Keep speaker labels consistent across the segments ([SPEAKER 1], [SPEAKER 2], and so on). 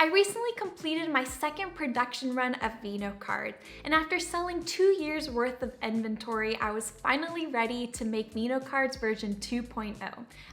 [SPEAKER 1] I recently completed my second production run of Vino cards, and after selling 2 years worth of inventory, I was finally ready to make Vino cards version 2.0.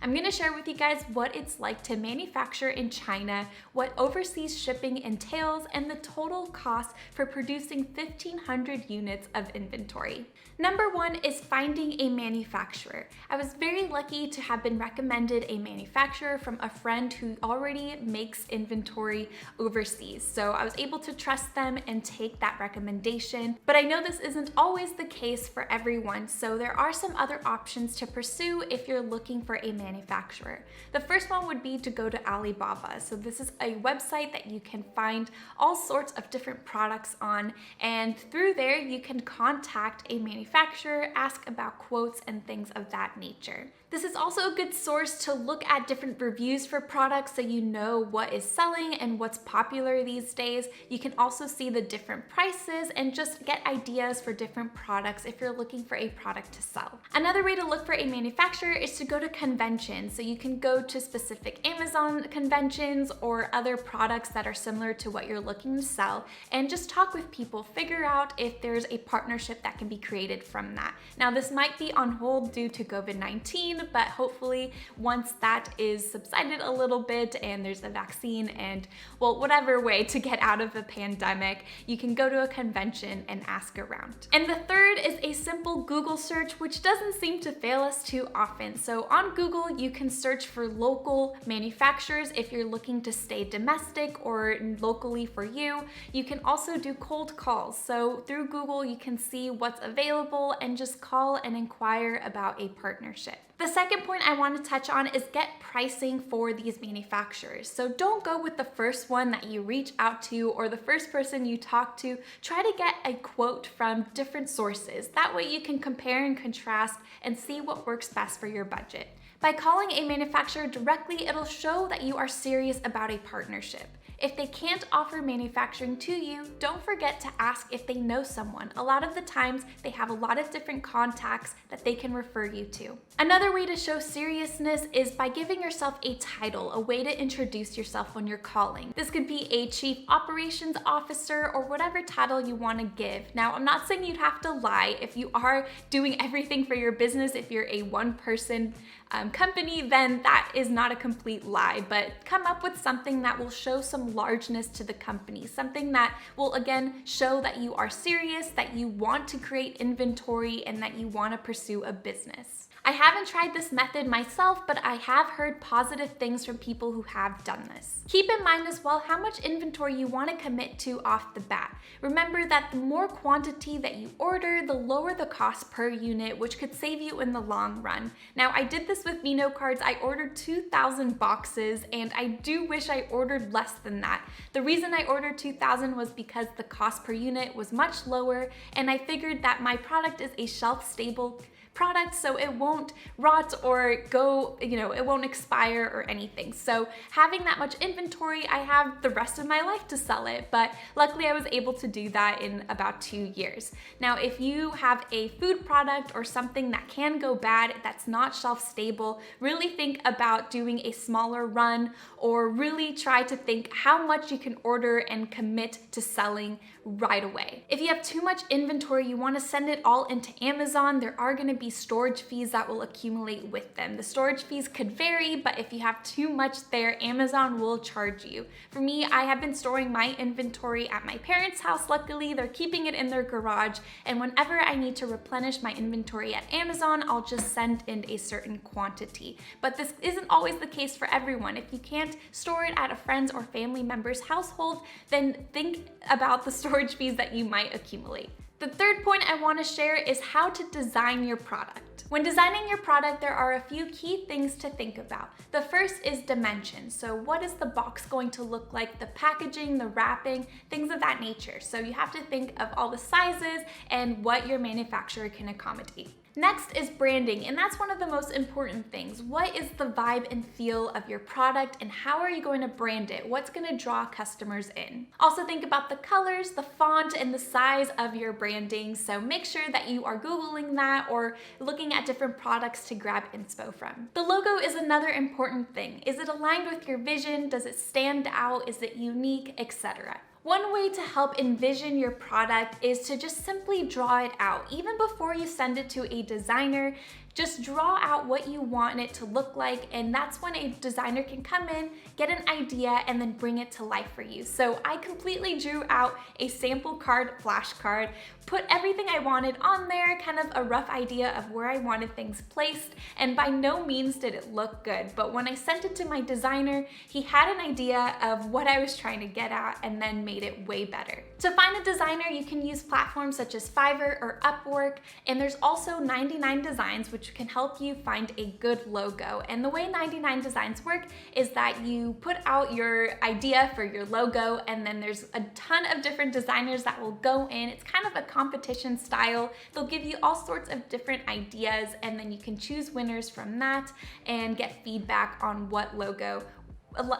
[SPEAKER 1] I'm going to share with you guys what it's like to manufacture in China, what overseas shipping entails, and the total cost for producing 1,500 units of inventory. Number one is finding a manufacturer. I was very lucky to have been recommended a manufacturer from a friend who already makes inventory overseas. So I was able to trust them and take that recommendation. But I know this isn't always the case for everyone, so there are some other options to pursue if you're looking for a manufacturer. The first one would be to go to Alibaba. So this is a website that you can find all sorts of different products on, and through there you can contact a manufacturer, ask about quotes and things of that nature. This is also a good source to look at different reviews for products so you know what is selling and what's popular these days. You can also see the different prices and just get ideas for different products if you're looking for a product to sell. Another way to look for a manufacturer is to go to conventions. So you can go to specific Amazon conventions or other products that are similar to what you're looking to sell and just talk with people, figure out if there's a partnership that can be created from that. Now, this might be on hold due to COVID-19, but hopefully once that is subsided a little bit and there's a vaccine and, well, whatever way to get out of the pandemic, you can go to a convention and ask around. And the third is a simple Google search, which doesn't seem to fail us too often. So on Google, you can search for local manufacturers if you're looking to stay domestic or locally for you. You can also do cold calls. So through Google, you can see what's available and just call and inquire about a partnership. The second point I want to touch on is get pricing for these manufacturers. So don't go with the first one that you reach out to or the first person you talk to. Try to get a quote from different sources. That way you can compare and contrast and see what works best for your budget. By calling a manufacturer directly, it'll show that you are serious about a partnership. If they can't offer manufacturing to you, don't forget to ask if they know someone. A lot of the times, they have a lot of different contacts that they can refer you to. Another way to show seriousness is by giving yourself a title, a way to introduce yourself when you're calling. This could be a chief operations officer or whatever title you want to give. Now, I'm not saying you'd have to lie. If you are doing everything for your business, if you're a one-person company, then that is not a complete lie, but come up with something that will show some largeness to the company, something that will again show that you are serious, that you want to create inventory, and that you want to pursue a business. I haven't tried this method myself, but I have heard positive things from people who have done this. Keep in mind as well how much inventory you want to commit to off the bat. Remember that the more quantity that you order, the lower the cost per unit, which could save you in the long run. Now, I did this with Vino cards. I ordered 2,000 boxes, and I do wish I ordered less than that. The reason I ordered 2,000 was because the cost per unit was much lower, and I figured that my product is a shelf-stable product, so it won't rot or go, it won't expire or anything. So having that much inventory, I have the rest of my life to sell it, but luckily I was able to do that in about 2 years. Now, if you have a food product or something that can go bad, that's not shelf stable, really think about doing a smaller run or really try to think how much you can order and commit to selling right away. If you have too much inventory, you want to send it all into Amazon, there are going to be storage fees that will accumulate with them. The storage fees could vary, but if you have too much there, Amazon will charge you. For me, I have been storing my inventory at my parents' house. Luckily, they're keeping it in their garage, and whenever I need to replenish my inventory at Amazon, I'll just send in a certain quantity. But this isn't always the case for everyone. If you can't store it at a friend's or family member's household, then think about the storage fees that you might accumulate. The third point I want to share is how to design your product. When designing your product, there are a few key things to think about. The first is dimensions. So what is the box going to look like, the packaging, the wrapping, things of that nature. So you have to think of all the sizes and what your manufacturer can accommodate. Next is branding, and that's one of the most important things. What is the vibe and feel of your product, and how are you going to brand it? What's going to draw customers in? Also think about the colors, the font, and the size of your branding, so make sure that you are Googling that or looking at different products to grab inspo from. The logo is another important thing. Is it aligned with your vision? Does it stand out? Is it unique, etc.? One way to help envision your product is to just simply draw it out. Even before you send it to a designer, just draw out what you want it to look like, and that's when a designer can come in, get an idea, and then bring it to life for you. So I completely drew out a sample card, flashcard, put everything I wanted on there, kind of a rough idea of where I wanted things placed, and by no means did it look good. But when I sent it to my designer, he had an idea of what I was trying to get at and then made it way better. To find a designer, you can use platforms such as Fiverr or Upwork, and there's also 99 Designs, which can help you find a good logo. And the way 99 Designs work is that you put out your idea for your logo, and then there's a ton of different designers that will go in. It's kind of a competition style. They'll give you all sorts of different ideas, and then you can choose winners from that and get feedback on what logo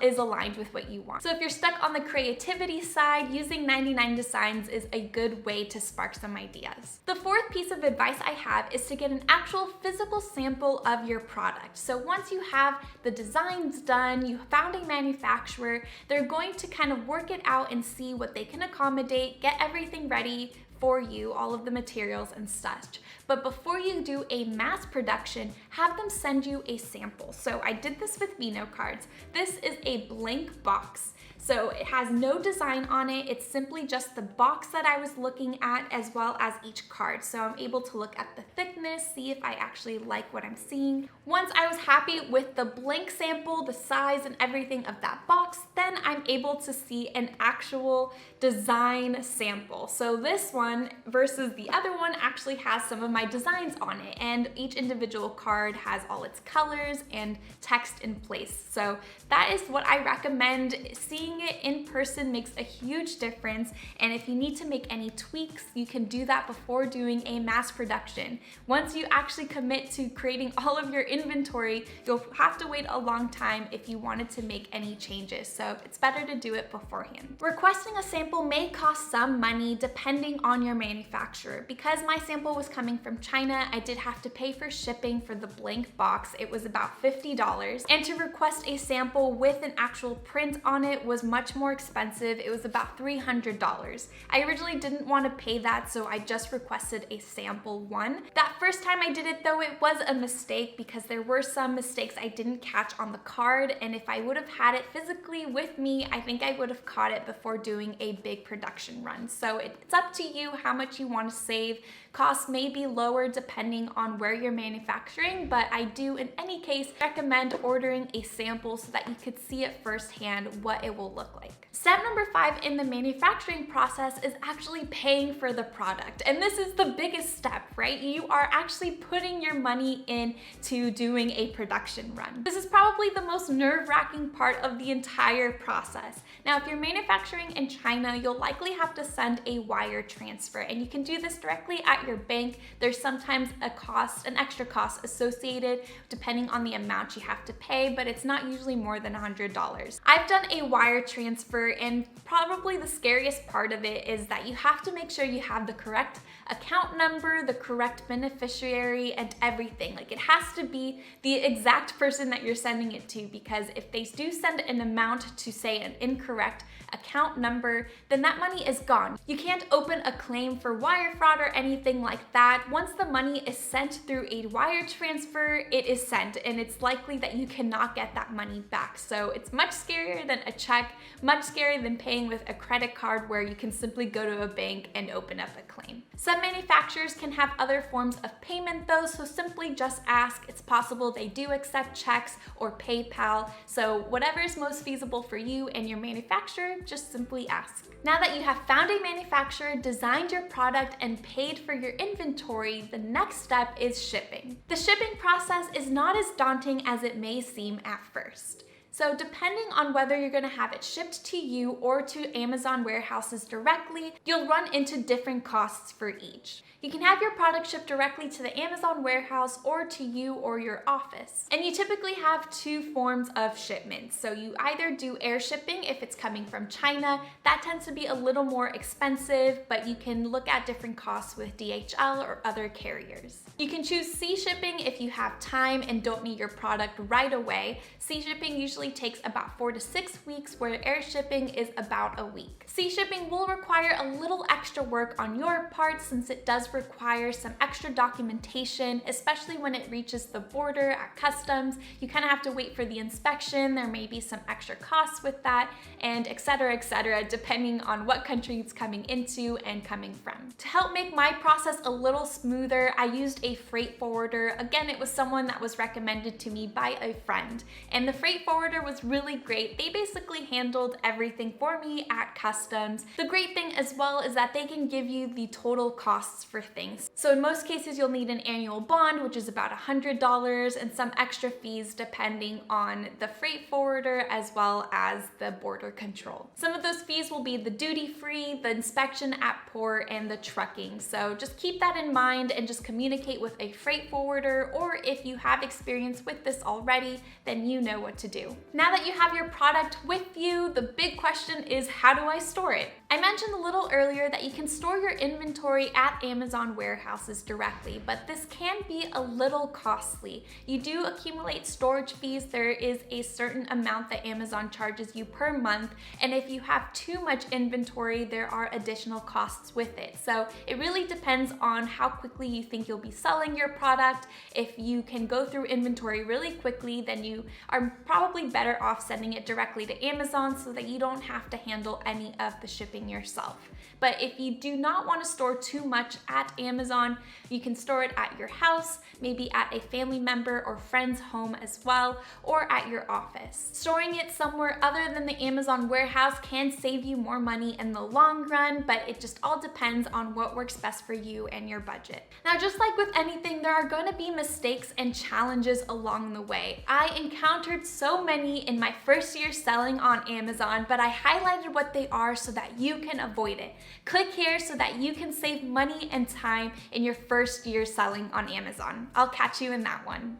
[SPEAKER 1] is aligned with what you want. So if you're stuck on the creativity side, using 99 Designs is a good way to spark some ideas. The fourth piece of advice I have is to get an actual physical sample of your product. So once you have the designs done, you found a manufacturer, they're going to kind of work it out and see what they can accommodate, get everything ready for you, all of the materials and such. But before you do a mass production, have them send you a sample. So I did this with Vino cards. This is a blank box. So it has no design on it. It's simply just the box that I was looking at as well as each card. So I'm able to look at the thickness, see if I actually like what I'm seeing. Once I was happy with the blank sample, the size and everything of that box, then I'm able to see an actual design sample. So this one versus the other one actually has some of my designs on it, and each individual card has all its colors and text in place. So that is what I recommend. Seeing it in person makes a huge difference, and if you need to make any tweaks, you can do that before doing a mass production. Once you actually commit to creating all of your inventory, you'll have to wait a long time if you wanted to make any changes, so it's better to do it beforehand. Requesting a sample may cost some money depending on your manufacturer. Because my sample was coming from China, I did have to pay for shipping for the blank box. It was about $50, and to request a sample with an actual print on it was much more expensive. It was about $300. I originally didn't want to pay that, so I just requested a sample one. That first time I did it though, it was a mistake because there were some mistakes I didn't catch on the card, and if I would have had it physically with me, I think I would have caught it before doing a big production run. So it's up to you how much you want to save. Costs may be lower depending on where you're manufacturing, but I do in any case recommend ordering a sample so that you could see it firsthand what it will look like. Step number 5 in the manufacturing process is actually paying for the product. And this is the biggest step, right? You are actually putting your money into doing a production run. This is probably the most nerve-wracking part of the entire process. Now, if you're manufacturing in China, you'll likely have to send a wire transfer, and you can do this directly at your bank. There's sometimes an extra cost associated depending on the amount you have to pay, but it's not usually more than $100. I've done a wire transfer, and probably the scariest part of it is that you have to make sure you have the correct account number, the correct beneficiary, and everything. Like, it has to be the exact person that you're sending it to, because if they do send an amount to, say, an incorrect account number, then that money is gone. You can't open a claim for wire fraud or anything like that. Once the money is sent through a wire transfer, it is sent, and it's likely that you cannot get that money back. So it's much scarier than a check, much scarier than paying with a credit card where you can simply go to a bank and open up a claim. Some manufacturers can have other forms of payment though, so simply just ask. It's possible they do accept checks or PayPal, so whatever is most feasible for you and your manufacturer, just simply ask. Now that you have found a manufacturer, designed your product, and paid for your inventory, the next step is shipping. The shipping process is not as daunting as it may seem at first. So depending on whether you're gonna have it shipped to you or to Amazon warehouses directly, you'll run into different costs for each. You can have your product shipped directly to the Amazon warehouse or to you or your office. And you typically have two forms of shipments. So you either do air shipping if it's coming from China. That tends to be a little more expensive, but you can look at different costs with DHL or other carriers. You can choose sea shipping if you have time and don't need your product right away. Sea shipping usually takes about 4 to 6 weeks, where air shipping is about a week. Sea shipping will require a little extra work on your part, since it does require some extra documentation, especially when it reaches the border at customs. You kind of have to wait for the inspection. There may be some extra costs with that, and et cetera, depending on what country it's coming into and coming from. To help make my process a little smoother, I used a freight forwarder. Again, it was someone that was recommended to me by a friend, and the freight forwarder was really great. They basically handled everything for me at customs. The great thing as well is that they can give you the total costs for things. So in most cases, you'll need an annual bond, which is about $100, and some extra fees depending on the freight forwarder as well as the border control. Some of those fees will be the duty-free, the inspection at port, and the trucking. So just keep that in mind and just communicate with a freight forwarder, or if you have experience with this already, then you know what to do. Now that you have your product with you, the big question is, how do I store it? I mentioned a little earlier that you can store your inventory at Amazon warehouses directly, but this can be a little costly. You do accumulate storage fees. There is a certain amount that Amazon charges you per month, and if you have too much inventory, there are additional costs with it. So it really depends on how quickly you think you'll be selling your product. If you can go through inventory really quickly, then you are probably better off sending it directly to Amazon so that you don't have to handle any of the shipping yourself. But if you do not want to store too much at Amazon, you can store it at your house, maybe at a family member or friend's home as well, or at your office. Storing it somewhere other than the Amazon warehouse can save you more money in the long run, but it just all depends on what works best for you and your budget. Now, just like with anything, there are going to be mistakes and challenges along the way. I encountered so many in my first year selling on Amazon, but I highlighted what they are so that you can avoid it. Click here so that you can save money and time in your first year selling on Amazon. I'll catch you in that one.